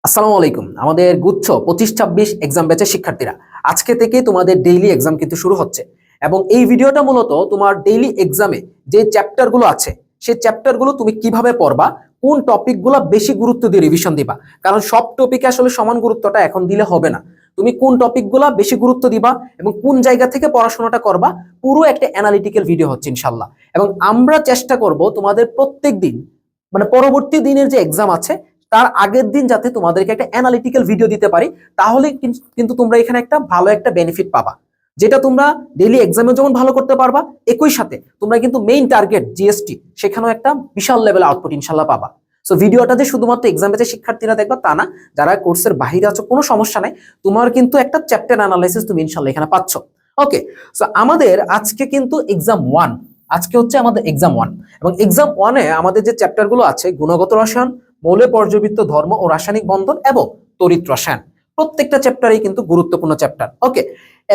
আসসালামু আলাইকুম। আমাদের গুচ্ছ 25-26 এক্সাম ব্যাচের শিক্ষার্থীরা, আজকে থেকে তোমাদের ডেইলি এক্সাম কিন্তু শুরু হচ্ছে এবং এই ভিডিওটা মূলত তোমার ডেইলি এক্সামে যে চ্যাপ্টারগুলো আছে সেই চ্যাপ্টারগুলো তুমি কিভাবে পড়বা, কোন টপিকগুলো বেশি গুরুত্ব দিয়ে রিভিশন দিবা। কারণ সব টপিকে আসলে সমান গুরুত্বটা এখন দিলে হবে না। তুমি কোন টপিকগুলো বেশি গুরুত্ব দিবা এবং কোন জায়গা থেকে পড়াশোনাটা করবা, পুরো একটা অ্যানালিটিক্যাল ভিডিও হচ্ছে ইনশাআল্লাহ। এবং আমরা চেষ্টা করব তোমাদের প্রত্যেক দিন, মানে পরবর্তী দিনের যে এক্সাম আছে তার আগের দিন যাতে তোমাদেরকে একটা অ্যানালিটিক্যাল ভিডিও দিতে পারি, তাহলে কিন্তু তোমরা এখানে একটা ভালো একটা বেনিফিট পাবা, যেটা তোমরা ডেইলি এক্সামে যেমন ভালো করতে পারবা, একই সাথে তোমরা কিন্তু মেইন টার্গেট জিএসটি সেখানেও একটা বিশাল লেভেল আউটপুট ইনশাল্লাহ পাবা। সো ভিডিওটা যে শুধুমাত্র এক্সাম ব্যাচের শিক্ষার্থীরা দেখবা তা না, যারা কোর্সের বাহিরে আছো কোনো সমস্যা নাই, তোমার কিন্তু একটা চ্যাপ্টার অ্যানালাইসিস তুমি ইনশাল্লাহ এখানে পাচ্ছ। ওকে, সো আমাদের আজকে কিন্তু এক্সাম 1, আজকে হচ্ছে আমাদের এক্সাম 1 এবং এক্সাম 1-এ আমাদের যে চ্যাপ্টারগুলো আছে গুণগত রসায়ন, মৌলে পর্যবৃত্ত ধর্ম ও রাসায়নিক বন্ধন এবং তড়িৎ রসায়ন, প্রত্যেকটা চ্যাপ্টারই কিন্তু গুরুত্বপূর্ণ চ্যাপ্টার। ওকে,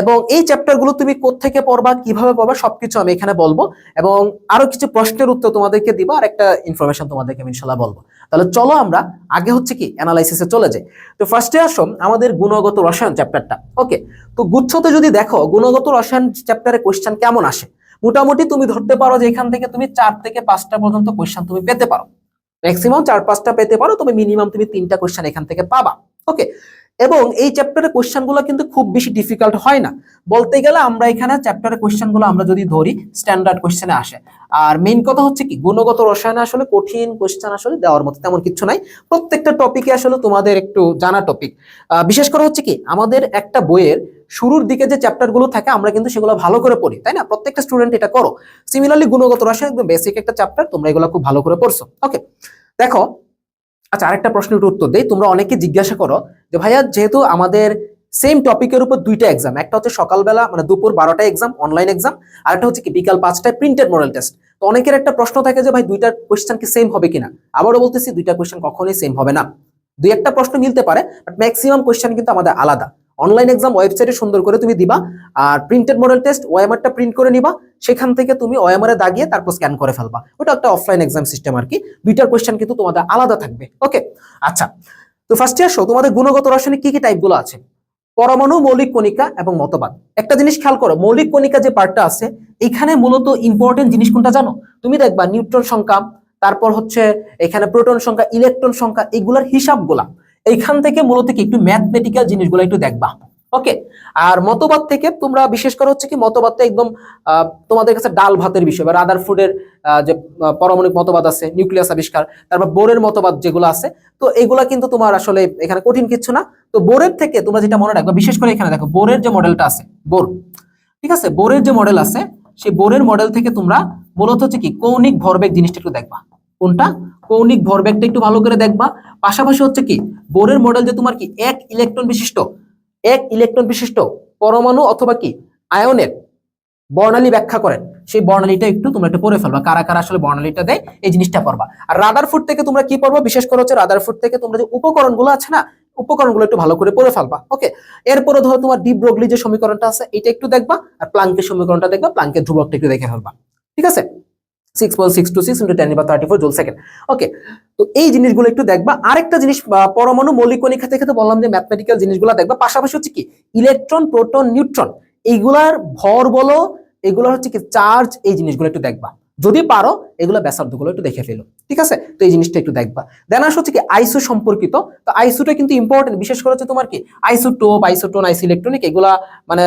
এবং এই চ্যাপ্টারগুলো তুমি কোত্থেকে পড়বা, কিভাবে পড়বা, সবকিছু আমি এখানে বলবো এবং আরো কিছু প্রশ্নের উত্তর তোমাদেরকে দিব আর একটা ইনফরমেশন তোমাদেরকে আমি ইনশাআল্লাহ বলবো। তাহলে চলো আমরা আগে হচ্ছে কি অ্যানালাইসিসে চলে যাই। তো ফার্স্টে আসো আমাদের গুণগত রসায়ন চ্যাপ্টারটা। ওকে, তো গুচ্ছতে যদি দেখো গুণগত রসায়ন চ্যাপ্টারে কোশ্চেন কেমন আসে, মোটামুটি তুমি ধরতে পারো যে এখান থেকে তুমি 4 থেকে 5টা পর্যন্ত কোশ্চেন তুমি পেতে পারো, ম্যাক্সিমাম 4-5টা পেতে পারো, তবে মিনিমাম তুমি 3টা কোশ্চেন এখান থেকে পাবা। ওকে, এবং এই চ্যাপ্টারের কোশ্চেনগুলো কিন্তু খুব বেশি ডিফিকাল্ট হয় না বলতে গেলে। আমরা এখানে চ্যাপ্টারের কোশ্চেনগুলো আমরা যদি ধরি স্ট্যান্ডার্ড কোশ্চেনে আসে। আর মেইন কথা হচ্ছে কি, গুণগত রসায়নে আসলে কঠিন কোশ্চেন আসলে দেওয়ার মতো তেমন কিছু নাই, প্রত্যেকটা টপিকে আসলে তোমাদের একটু জানা টপিক। বিশেষ করে হচ্ছে কি, আমাদের একটা বইয়ের শুরুর দিকে যে চ্যাপ্টারগুলো থাকে আমরা কিন্তু সেগুলো ভালো করে পড়ি, তাই না? প্রত্যেকটা স্টুডেন্ট এটা করো। সিমিলারলি গুণগত রসায়ন একদম বেসিক একটা চ্যাপ্টার, তোমরা এগুলো খুব ভালো করে পড়ছো। ওকে, দেখো, আচ্ছা আরেকটা প্রশ্নের উত্তর দেই। তোমরা অনেকে জিজ্ঞাসা করো যে ভাইয়া, যেহেতু আমাদের সেম টপিকের উপর 2টা এক্সাম, একটা হচ্ছে সকালবেলা মানে দুপুর 12টায় এক্সাম অনলাইন এক্সাম, আর একটা হচ্ছে কি বিকাল 5টায় প্রিন্টেড মডেল টেস্ট, তো অনেকের একটা প্রশ্ন থাকে যে ভাই দুইটার কোশ্চেন কি সেম হবে কিনা। আবারও বলতেছি, দুইটা কোশ্চেন কখনোই সেম হবে না। দুই একটা প্রশ্ন মিলতে পারে, বাট ম্যাক্সিমাম কোশ্চেন কিন্তু আমাদের আলাদা। অনলাইন এক্সাম ওয়েবসাইটে সুন্দর করে তুমি দিবা, আর প্রিন্টেড মডেল টেস্ট ওএমআরটা প্রিন্ট করে নিবা, সেখান থেকে তুমি ওএমআর এ দাগিয়ে তারপর স্ক্যান করে ফেলবা। ওটা একটা অফলাইন এক্সাম সিস্টেম আর কি। দুইটার কোশ্চেন কিন্তু তোমাদের আলাদা থাকবে। ওকে, আচ্ছা, তো ফার্স্টে আসো তোমাদের গুণগত রসায়নে কি কি টাইপগুলো আছে। পরমাণু, মৌলিক কণিকা এবং মতবাদ। একটা জিনিস খেয়াল করো, মৌলিক কণিকা যে পার্টটা আছে এখানে মূলত ইম্পর্টেন্ট জিনিস কোনটা জানো? তুমি দেখবা নিউট্রন সংখ্যা, তারপর হচ্ছে এখানে প্রোটন সংখ্যা, ইলেকট্রন সংখ্যা, এগুলার হিসাবগুলা এইখান থেকে মূলত কি একটু ম্যাথমেটিক্যাল জিনিসগুলো একটু দেখবা। ওকে, আর মতবাদ থেকে তোমরা বিশেষ করে হচ্ছে কি, মতবাদটা একদম তোমাদের কাছে ডাল ভাতের বিষয়। বা রাদারফোর্ডের যে পারমাণবিক মতবাদ আছে, নিউক্লিয়াস আবিষ্কার, তারপর বোরের মতবাদ যেগুলো আছে, তো এগুলা কিন্তু তোমার আসলে এখানে কঠিন কিছু না। তো বোরের থেকে তোমরা যেটা মনে রাখবা, বিশেষ করে এখানে দেখো বোরের যে মডেলটা আছে, বোর, ঠিক আছে, বোরের যে মডেল আছে সেই বোরের মডেল থেকে তোমরা মূলত হচ্ছে কি কৌণিক ভরবেগ জিনিসটা একটু দেখবা। কোনটা? কৌণিক ভরবেগটা একটু ভালো করে দেখবা। পাশাপাশি হচ্ছে কি, বোরের মডেল যে তোমার কি এক ইলেকট্রন বিশিষ্ট পরমাণু অথবা কি আয়নের বর্ণালী ব্যাখ্যা করেন, সেই বর্ণালীটা একটু তোমরা একটু পড়ে ফেলবা, কারা কারা আসলে বর্ণালীটা দেয় এই জিনিসটা পড়বা। আর রাদারফোর্ড থেকে তোমরা কি পড়বা, বিশেষ করে হচ্ছে রাদারফোর্ড থেকে তোমরা যে উপকরণগুলো আছে না, উপকরণগুলো একটু ভালো করে পড়ে ফেলবা। ওকে, এরপরে ধরো তোমার ডি ব্রগলি যে সমীকরণটা আছে এটা একটু দেখবা, আর প্লাঙ্কের সমীকরণটা দেখবা, প্লাঙ্কের ধ্রুবকটা একটু দেখে ফেলবা। ঠিক আছে, 6.626 × 10⁻34 জুল সেকেন্ড। ওকে, তো এই জিনিসগুলো একটু দেখবা। আরেকটা জিনিস, পরমাণু, মৌলিক কণিকা থেকে তো বললাম যে ম্যাথমেটিক্যাল জিনিসগুলো দেখবা। পাশাপাশি হচ্ছে কি ইলেকট্রন, প্রোটন, নিউট্রন, এইগুলার ভর বলো, এগুলো হচ্ছে কি চার্জ, এই জিনিসগুলো একটু দেখবা। যদি পারো এগুলো ব্যাসার্ধগুলো একটু দেখে ফেলো। ঠিক আছে, তো এই জিনিসটা একটু দেখবা। দেন আসো হচ্ছে কি আইসো সম্পর্কিত। তো আইসোটা কিন্তু ইম্পর্টেন্ট, বিশেষ করে হচ্ছে তোমার কি আইসোটোপ, আইসোটোন, আইসো ইলেকট্রনিক, এগুলা মানে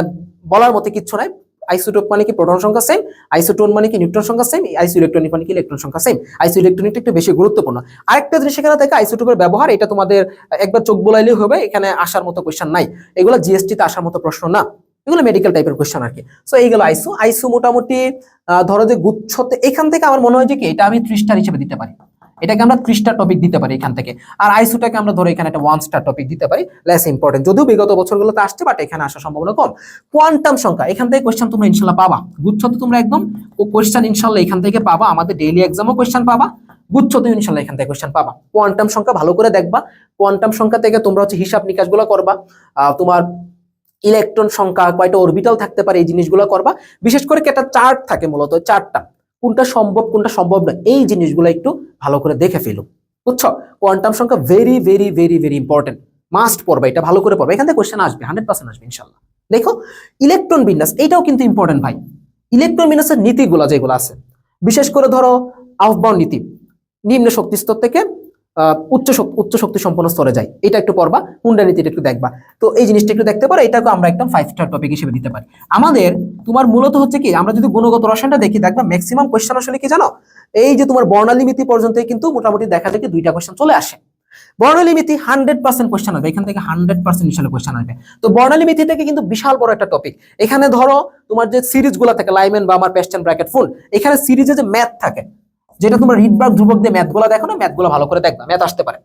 বলার মতো কিচ্ছু নাই। আইসোটোপ মানে কি প্রোটন সংখ্যা সেম, আইসোটোন মানে কি নিউট্রন সংখ্যা সেম, আইসো ইলেকট্রনিক মানে কি ইলেকট্রন সংখ্যা সেম। আইসো ইলেকট্রনিকটা একটু বেশি গুরুত্বপূর্ণ। আরেকটা জিনিস এখানে দেখো আইসোটোপের ব্যবহার, এটা তোমাদের একবার চোখ বোলাইলেই হবে, এখানে আসার মতো কোশ্চেন নাই, এগুলো জিএসটি তে আসার মতো প্রশ্ন না, এগুলো মেডিকেল টাইপের কোশ্চেন আর কি। সো এইগুলো আইসো। আইসো মোটামুটি ধরো যে গুচ্ছতে এখান থেকে আমার মনে হয় যে কি এটা আমি 3 স্টার হিসেবে দিতে পারি, এটাকে আমরা 3 স্টার টপিক দিতে পারি এখান থেকে। আর আইসোটাকে আমরা ধরো এখানে একটা 1 স্টার টপিক দিতে পারি, লেস ইম্পর্টেন্ট, যদিও বিগত বছরগুলোতে আসছে, বাট এখানে আসার সম্ভাবনা কম। কোয়ান্টাম সংখ্যা, এখান থেকে কোশ্চেন তোমরা ইনশাআল্লাহ পাবা। গুচ্ছতে তোমরা একদম কোশ্চেন ইনশাআল্লাহ এখান থেকে পাবা, আমাদের ডেইলি এক্সামও কোশ্চেন পাবা, গুচ্ছতে ইনশাআল্লাহ এখান থেকে কোশ্চেন পাবা। কোয়ান্টাম সংখ্যা ভালো করে দেখবা, কোয়ান্টাম সংখ্যা থেকে তোমরা হচ্ছে হিসাব নিকাশগুলো করবা, তোমার ইলেকট্রন সংখ্যা, কয়টা অরবিটাল থাকতে পারে, এই জিনিসগুলো করবা। বিশেষ করে একটা চার্ট থাকে, মূলত চার্টটা কোনটা সম্ভব কোনটা সম্ভব না, এই জিনিসগুলো একটু ভালো করে দেখে ফেলো। বুঝছো? কোয়ান্টাম সংখ্যা very very very very important, must পড়বা, এটা ভালো করে পড়বা, এখান থেকে কোশ্চেন আসবে, 100% আসবে ইনশাল্লাহ। দেখো ইলেকট্রন বিন্যাস, এইটাও কিন্তু ইম্পর্টেন্ট ভাই। ইলেকট্রন বিন্যাসের নীতিগুলো যেগুলো আছে, বিশেষ করে ধরো আউফবাউন্ড নীতি, নিম্ন শক্তি স্তর থেকে উচ্চ শক্তি সম্পন্ন স্তরে যায়, এটা একটু পড়বা। হুন্ডা নীতিটা একটু দেখবা। তো এই জিনিসটা একটু দেখতে পারো, এটাকে আমরা একদম 5 স্টার টপিক হিসেবে দিতে পারি। আমাদের তোমার মূলত হচ্ছে কি, আমরা যদি গুণগত রসায়নটা দেখি, দেখবা ম্যাক্সিমাম কোশ্চেন আসলে কি জানো, এই যে তোমার বর্ণালী মিতি পর্যন্ত কিন্তু মোটামুটি দেখা যায় কি 2টা কোশ্চেন চলে আসে। বর্ণালী মিতি 100% কোশ্চেন হবে, এখান থেকে 100% ইনশাআল্লাহ কোশ্চেন আসবে। তো বর্ণালী মিতি থেকে কিন্তু বিশাল বড় একটা টপিক। এখানে ধরো তোমার যে সিরিজগুলো থাকে, লাইমেন বা আমার পেস্টেন ব্র্যাকেট ফুল, এখানে সিরিজে যে ম্যাথ থাকে, যেটা তোমরা রিডবার্গ ধ্রুবক দিয়ে ম্যাথগুলো দেখো না, ম্যাথগুলো ভালো করে দেখবা, ম্যাথ আসতে পারে,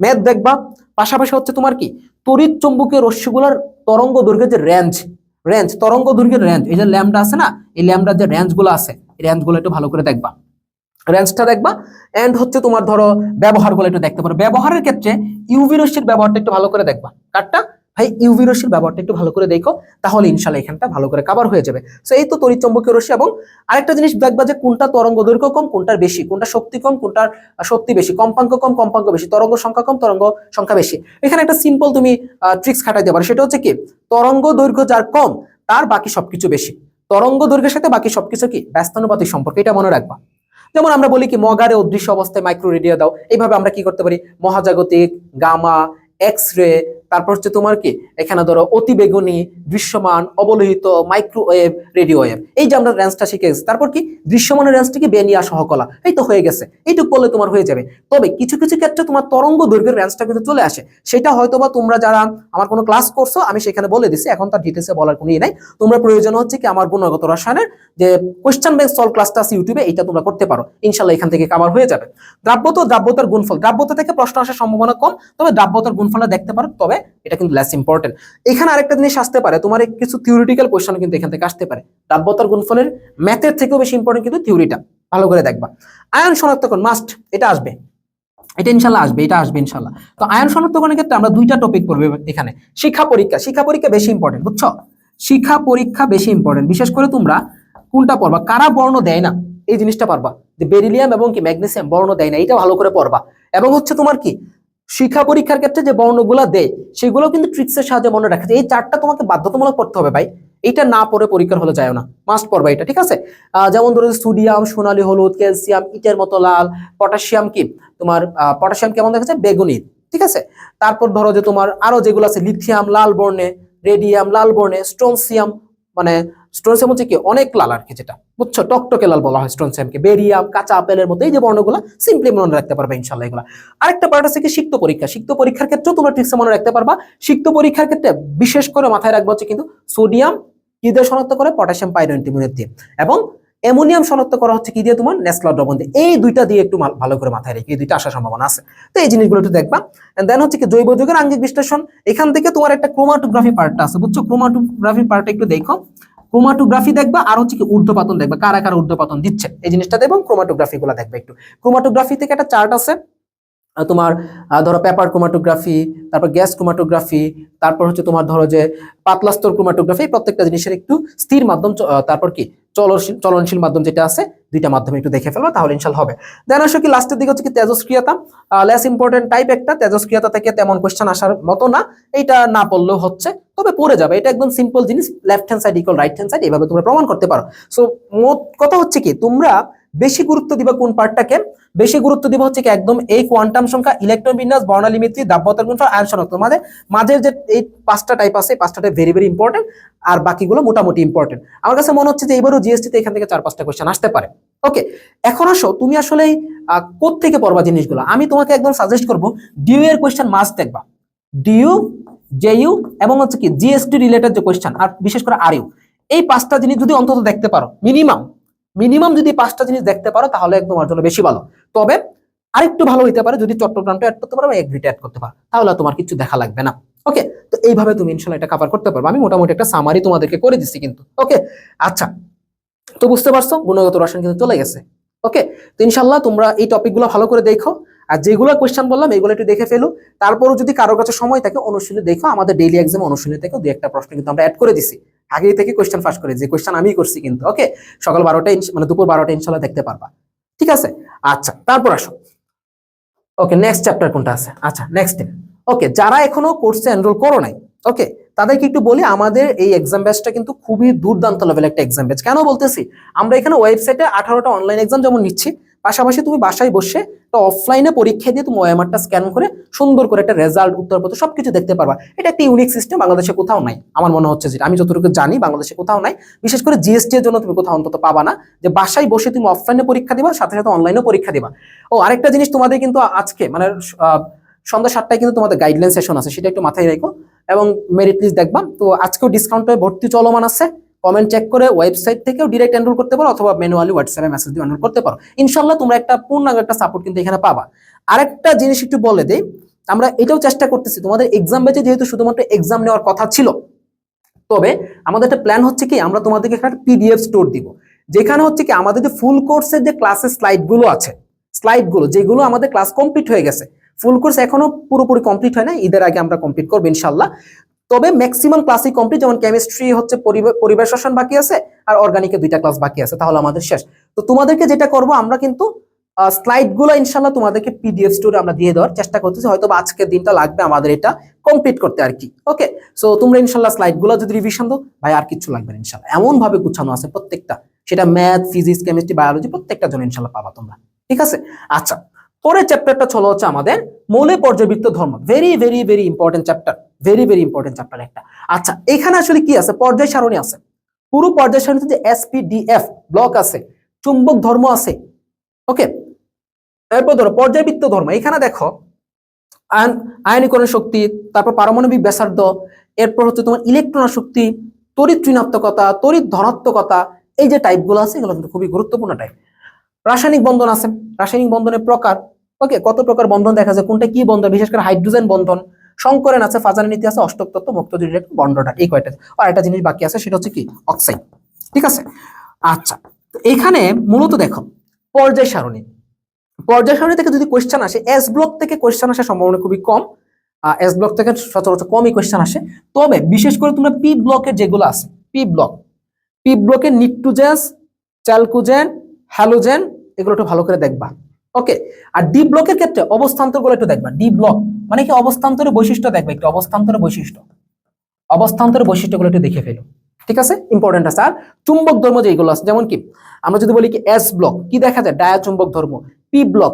ম্যাথ দেখবা। পাশাপাশি হচ্ছে তোমার কি তড়িৎ চুম্বকীয় রশ্মিগুলোর তরঙ্গ দৈর্ঘ্যের যে রেঞ্জ তরঙ্গ দৈর্ঘ্যের রেঞ্জ, এই যে ল্যামডা আছে না, এই ল্যামডার যে রেঞ্জগুলো আছে, এই রেঞ্জগুলো একটু ভালো করে দেখবা, রেঞ্জটা দেখবা। এন্ড হচ্ছে তোমার ধরো ব্যবহারগুলো একটু দেখতে পারো। ব্যবহারের ক্ষেত্রে ইউভি রশ্মির ব্যবহারটা একটু ভালো করে দেখবা। কারটা ভাই, ইউভি রশ্মির ব্যবহারটা একটু ভালো করে দেখো, তাহলে ইনশাআল্লাহ এখানটা ভালো করে কভার হয়ে যাবে। সো এই তো তড়িৎ চুম্বকীয় রশ্মি। এবং আরেকটা জিনিস দেখবা যে কোনটা তরঙ্গ দৈর্ঘ্য কম, কোনটার বেশি, কোনটা শক্তি কম, কোনটার শক্তি বেশি, কম্পাঙ্ক কম, কম্পাঙ্ক বেশি, তরঙ্গ সংখ্যা কম, তরঙ্গ সংখ্যা বেশি। এখানে একটা সিম্পল তুমি ট্রিক্স খাটাইতে পারো, সেটা হচ্ছে কি, তরঙ্গ দৈর্ঘ্য যার কম তার বাকি সবকিছু বেশি। তরঙ্গ দৈর্ঘ্যের সাথে বাকি সবকিছু কি ব্যস্তানুপাতিক সম্পর্ক, এটা মনে রাখবা। যেমন আমরা বলি কি, মগারে অদৃশ্য অবস্থায় মাইক্রো রেডিও দাও, এইভাবে আমরা কি করতে পারি, মহাজাগতিক, গামা, এক্স রে, তারপর হচ্ছে তোমার কি এখানে ধরো অতি বেগুনি, দৃশ্যমান, অবলোহিত, মাইক্রোওয়েভ, রেডিও ওয়েভ, এই যে আমরা রেঞ্জটা শিখে গেছি। তারপর কি দৃশ্যমানের রেঞ্জটা কি বেনিয়া সহকলা, এই তো হয়ে গেছে, এইটুকু বললে তোমার হয়ে যাবে। তবে কিছু কিছু ক্ষেত্রে তোমার তরঙ্গ দৈর্ঘ্যের রেঞ্জটা কিন্তু চলে আসে, সেটা হয়তোবা তোমরা যারা আমার কোনো ক্লাস করছো আমি সেখানে বলে দিছি, এখন তার ডিটেলসে বলার কোনো নাই। তোমরা প্রয়োজন হচ্ছে কি আমার গুণগত রসায়নের যে কোশ্চেন ব্যাংক সলভ ক্লাসটা আছে ইউটিউবে, এটা তোমরা করতে পারো, ইনশাআল্লাহ এখান থেকে কভার হয়ে যাবে। দ্রাব্যতা, দ্রাব্যতার গুণফল, দ্রাব্যতা থেকে প্রশ্ন আসার সম্ভাবনা কম, তবে দ্রাব্যতার গুণফলটা দেখতে পারো, তবে এটা কিন্তু লেস ইম্পর্টেন্ট। এখানে আরেকটা জিনিস আসতে পারে, তোমার কিছু থিওরিটিক্যাল কোশ্চেন কিন্তু এখান থেকে আসতে পারে। দ্রাব্যতার গুণফলের ম্যাথের থেকেও বেশি ইম্পর্টেন্ট কিন্তু থিওরিটা, ভালো করে দেখবা। আয়ন শনাক্তকরণ মাস্ট, এটা আসবে, এটা ইনশাল্লাহ আসবে, এটা আসবে ইনশাল্লাহ। তো আয়ন শনাক্তকরণের ক্ষেত্রে আমরা 2টা টপিক পড়বো এখানে। শিক্ষা পরীক্ষা, শিক্ষা পরীক্ষা বেশি ইম্পর্টেন্ট, বুঝছো? শিক্ষা পরীক্ষা বেশি ইম্পর্টেন্ট, বিশেষ করে তোমরা কোনটা পড়বা, কারা বর্ণ দেয় না, এই জিনিসটা পারবা, যে বেরিলিয়াম এবং কি ম্যাগনেসিয়াম বর্ণ দেয় না, এটা ভালো করে পড়বা। এবং হচ্ছে তোমার কি শিক্ষা পরীক্ষার ক্ষেত্রে যে বর্ণগুলা দেয় সেগুলো কিন্তু ট্রিক্সের সাহায্যে মনে রাখা যায়। এই 4টা তোমাকে বাধ্যতামূলক পড়তে হবে ভাই, এটা না পড়ে পরীক্ষার হলে যায় না, মাস্ট পড়বা এটা, ঠিক আছে? যেমন ধরো সোডিয়াম সোনালী হলুদ, ক্যালসিয়াম ইটের মতো লাল, পটাশিয়াম কি তোমার পটাশিয়াম কেমন দেখা যায়, বেগুনি, ঠিক আছে? তারপর ধরো যে তোমার আরো যেগুলো আছে, লিথিয়াম লাল বর্ণে, রেডিয়াম লাল বর্ণে, স্ট্রনসিয়াম মানে স্ট্রনসিয়াম হচ্ছে কি অনেক লাল আর কি, যেটা বুঝছো টকটকে লাল বলা হয় স্ট্রনসিয়ামকে, বেরিয়াম কাঁচা আপেলের মতো, এই যে বর্ণগুলো সিম্পলি মনে রাখতে পারবে ইনশাআল্লাহ এগুলা। আরেকটা পার্ট আছে কি সিক্ত পরীক্ষা, সিক্ত পরীক্ষার ক্ষেত্রেও তোমরা ট্রিক্সে মনে রাখতে পারবা। সিক্ত পরীক্ষার ক্ষেত্রে বিশেষ করে মাথায় রাখবো হচ্ছে কিন্তু সোডিয়াম কি দিয়ে শনাক্ত করে, পটাশিয়াম পাইরোঅ্যান্টিমোনিয়াম দিয়ে, এবং অ্যামোনিয়াম শনাক্ত করা হচ্ছে কি দিয়ে, তোমার নেসলার দ্রবণ দিয়ে। এই 2টা দিয়ে একটু ভালো করে মাথায় রেখে, এই 2টা আসার সম্ভাবনা আছে। তো এই জিনিসগুলো একটু দেখবা। দেন হচ্ছে কি জৈব যৌগের আঙ্গিক বিশ্লেষণ, এখান থেকে তোমার একটা ক্রোমাটোগ্রাফি পার্টটা আছে, বুঝছো? ক্রোমাটোগ্রাফি পার্টটা একটু দেখো, ক্রোমাটোগ্রাফি দেখবা, আর হচ্ছে কি ঊর্ধ্বপাতন দেখবা, কারা কারা ঊর্ধ্বপাতন দিচ্ছে, এই জিনিসটা দেখবা, ক্রোমাটোগ্রাফি গুলা দেখবা একটু। ক্রোমাটোগ্রাফি থেকে একটা চার্ট আছে তোমার, ধরো পেপার ক্রোমাটোগ্রাফি, তারপর গ্যাস ক্রোমাটোগ্রাফি, তারপর হচ্ছে তোমার ধরো যে পাতলা স্তর ক্রোমাটোগ্রাফি, প্রত্যেকটা জিনিসের একটু স্থির মাধ্যম, তারপর কি চলনশীল মাধ্যম যেটা আছে, 2টা মাধ্যমে একটু দেখে ফেলবা, তাহলে ইনশাআল্লাহ হবে। দেন আসলে কি লাস্টের দিকে হচ্ছে কি তেজস্ক্রিয়তা, লেস ইম্পর্টেন্ট টাইপ একটা, তেজস্ক্রিয়তা থেকে তেমন কোশ্চেন আসার মতো না, এইটা না পড়লেও হচ্ছে, তবে পড়ে যাবে, এটা একদম সিম্পল জিনিস, left hand side equal right hand side, এইভাবে তোমরা প্রমাণ করতে পারো। সো মোট কথা হচ্ছে কি, তোমরা বেশি গুরুত্ব দিবা কোন পার্টটাকে, বেশি গুরুত্ব দিব হচ্ছে কি একদম এই কোয়ান্টাম সংখ্যা, ইলেকট্রন বিন্যাস, বর্ণালী মিতি, দ্রাব্যতার গুণফল, আয়ন শনাক্ত, মাঝের যে এই 5টা টাইপ আছে, 5টা টাইপ ভেরি ভেরি ইম্পর্টেন্ট, আর বাকিগুলো মোটামুটি ইম্পর্টেন্ট। আমার কাছে মনে হচ্ছে যে এবারও জিএসটি তে এখান থেকে 4-5টা কোশ্চেন আসতে পারে। ওকে, এখন আসো তুমি আসলে কোত্থেকে পড়বা জিনিসগুলো, আমি তোমাকে একদম সাজেস্ট করবো ডিইউ এর কোশ্চেন মাস্ট দেখবা, ডিইউ, জেইউ এবং হচ্ছে কি জিএসটি রিলেটেড যে কোশ্চেন, আর বিশেষ করে আরইউ, এই 5টা জিনিস যদি অন্তত দেখতে পারো, মিনিমাম যদি 5টা জিনিস দেখতে পারো, তাহলে একদম তোমার জন্য বেশি ভালো। তবে আরেকটু ভালো হইতে পারে যদি চট্টগ্রামটা অ্যাড করতে পারো বা এগ্রিটা অ্যাড করতে পারো, তাহলে তোমার কিছু দেখা লাগবে না। ওকে, তো এইভাবে তুমি ইনশাআল্লাহ এটা কভার করতে পারবে। আমি মোটামুটি একটা সামারি তোমাদেরকে করে দিচ্ছি কিন্তু। ওকে, আচ্ছা, তো বুঝতে পারছো গুণগত রসায়ন কিন্তু চলে গেছে। ওকে, তো ইনশাআল্লাহ তোমরা এই টপিকগুলো ভালো করে দেখো, আর যেগুলো কোশ্চেন বললাম এগুলো একটু দেখে ফেলো। তারপরও যদি কারোর কাছে সময় থাকে অনুশীলনী দেখো, আমাদের ডেইলি এক্সাম অনুশীলনী থেকে 2-1টা প্রশ্ন কিন্তু আমরা অ্যাড করে দিছি, আগে থেকে কোশ্চেন ফাঁস করে, যে কোশ্চেন আমি করছি কিন্তু। ওকে, সকাল 12টায় মানে দুপুর 12টায় ইনশাআল্লাহ দেখতে পারবা, ঠিক আছে? আচ্ছা, তারপর আসো ওকে, নেক্সট চ্যাপ্টার কোনটা আছে? আচ্ছা, নেক্সট। ওকে, যারা এখনো কোর্সে এনরোল করো নাই, ওকে, তাদেরকে একটু বলি, আমাদের এই এক্সাম ব্যাচটা কিন্তু খুবই দুর্দান্ত লেভেলের একটা এক্সাম ব্যাচ। কেন বলতেছি, আমরা এখানে ওয়েবসাইটে 18টা অনলাইন এক্সাম যেমন নিচ্ছি, পাশাপাশি তুমি বাসায় বসে একটা অফলাইনে পরীক্ষা দিয়ে তুমি ওএমআরটা স্ক্যান করে সুন্দর করে একটা রেজাল্ট, উত্তরপত্র সবকিছু দেখতে পারবা। এটা একটা ইউনিক সিস্টেম, বাংলাদেশে কোথাও নাই আমার মনে হচ্ছে, যেটা আমি যতটুকু জানি বাংলাদেশে কোথাও নাই। বিশেষ করে জিএসটি এর জন্য তুমি কোথাও অন্তত পাবা না, যে বাসায় বসে তুমি অফলাইনে পরীক্ষা দিবা, সাথে সাথে অনলাইনে পরীক্ষা দিবা। ও, আরেকটা জিনিস তোমাদের কিন্তু আজকে মানে সন্ধ্যা 7টায় কিন্তু তোমাদের গাইডলাইন সেশন আছে, সেটা একটু মাথায় রাখো। এবং মেরিট লিস্ট দেখবা তো, আজকেও ডিসকাউন্টে ভর্তি চলমান আছে। কমেন্ট চেক করে ওয়েবসাইট থেকেও ডিরেক্ট এনরোল করতে পারো, অথবা ম্যানুয়ালি হোয়াটসঅ্যাপে মেসেজ দিয়ে এনরোল করতে পারো। ইনশাআল্লাহ তোমরা একটা পূর্ণাঙ্গ একটা সাপোর্ট কিন্তু এখানে পাবা। আরেকটা জিনিস একটু বলে দেই, আমরা এটাও চেষ্টা করতেছি তোমাদের এক্সাম ব্যাচে, যেহেতু শুধুমাত্র এক্সাম নেওয়ার কথা ছিল, তবে আমাদের একটা প্ল্যান হচ্ছে কি, আমরা তোমাদেরকে একটা পিডিএফ স্টোর দিব, যেখানে হচ্ছে কি আমাদের যে ফুল কোর্সের যে ক্লাসের স্লাইডগুলো আছে, স্লাইডগুলো যেগুলো আমাদের ক্লাস কমপ্লিট হয়ে গেছে, ফুল কোর্স এখনো পুরোপুরি কমপ্লিট হয় না, ঈদের আগে আমরা কমপ্লিট করবো ইনশাআল্লাহ। তবে ম্যাক্সিমাম ক্লাসই কমপ্লিট, যেমন কেমিস্ট্রি হচ্ছে পরিবেশ রসায়ন বাকি আছে, আর অর্গানিকে 2টা ক্লাস বাকি আছে, তাহলে আমাদের শেষ। তো তোমাদেরকে যেটা করব, আমরা কিন্তু স্লাইড গুলো ইনশাল্লাহ তোমাদেরকে পিডিএফ স্টোরে আমরা দিয়ে দেওয়ার চেষ্টা করতেছি, হয়তো আজকের দিনটা লাগবে আমাদের এটা কমপ্লিট করতে আর কি। ওকে, সো তোমরা ইনশাল্লাহ স্লাইড গুলো যদি রিভিশন দাও, ভাই আর কিছু লাগবে না ইনশাল্লাহ, এমন ভাবে গুছানো আছে প্রত্যেকটা, সেটা ম্যাথ, ফিজিক্স, কেমিস্ট্রি, বায়োলজি প্রত্যেকটা জন্য ইনশাল্লাহ পাবা তোমরা, ঠিক আছে? আচ্ছা, পরের চ্যাপ্টারটা চলো হচ্ছে আমাদের মৌলে পর্যাবৃত্ত ধর্ম। Very very very important chapter, very very important chapter একটা। আচ্ছা, এখানে আসলে কি আছে, পর্যায় সারণী আছে, পুরো পর্যায় সারণীতে যে এসপিডিএফ ব্লক আছে, চুম্বক ধর্ম আছে। ওকে, এরপর ধরো পর্যায়বৃত্ত ধর্ম, এখানে দেখো আয়নীকরণ শক্তি, তারপর পারমাণবিক ব্যাসার্ধ, এরপর হচ্ছে তোমার ইলেকট্রন শক্তি, তড়িৎ ঋণাত্মকতা, তড়িৎ ধনাত্মকতা, এই যে টাইপগুলো আছে এগুলো কিন্তু খুবই গুরুত্বপূর্ণ টাইপ। রাসায়নিক বন্ধন আছে, রাসায়নিক বন্ধনের প্রকার, ওকে, কত প্রকার বন্ধন দেখা যায়, কোনটা কি বন্ধন, বিশেষ করে হাইড্রোজেন বন্ধন, সংকরণ আছে, ফাজানের নীতি আছে, অষ্টক তত্ত্ব, মুক্ত ডিরেক্ট বন্ডটা, এই কয়টা। আর একটা জিনিস বাকি আছে, সেটা হচ্ছে কি অক্সাইড, ঠিক আছে? আচ্ছা, তো এখানে মূলত দেখো পর্যায় সারণী, পর্যায় সারণী থেকে যদি কোয়েশ্চেন আসে, এস ব্লক থেকে কোয়েশ্চেন আসার সম্ভাবনা খুবই কম, এস ব্লক থেকে সচরাচর কমই কোয়েশ্চেন আসে। তবে বিশেষ করে তোমরা পি ব্লকের যেগুলো আছে, পি ব্লকের নিট্রোজেন, চ্যালকোজেন, হ্যালোজেন, এগুলো একটু ভালো করে দেখবা। ওকে, আর ডি ব্লকের ক্ষেত্রে অবস্থান্তর গুলো একটু দেখবা। ডি ব্লক মানে কি, অবস্থান্তরের বৈশিষ্ট্য দেখবা, একটু অবস্থান্তরের বৈশিষ্ট্যগুলো একটু দেখে ফেলো, ঠিক আছে? ইম্পর্টেন্ট আছে। আর চুম্বক ধর্ম যেগুলো আছে, যেমন কি আমরা যদি বলি কি এস ব্লক, কি দেখা যায়, ডায়াচুম্বক ধর্ম, পি ব্লক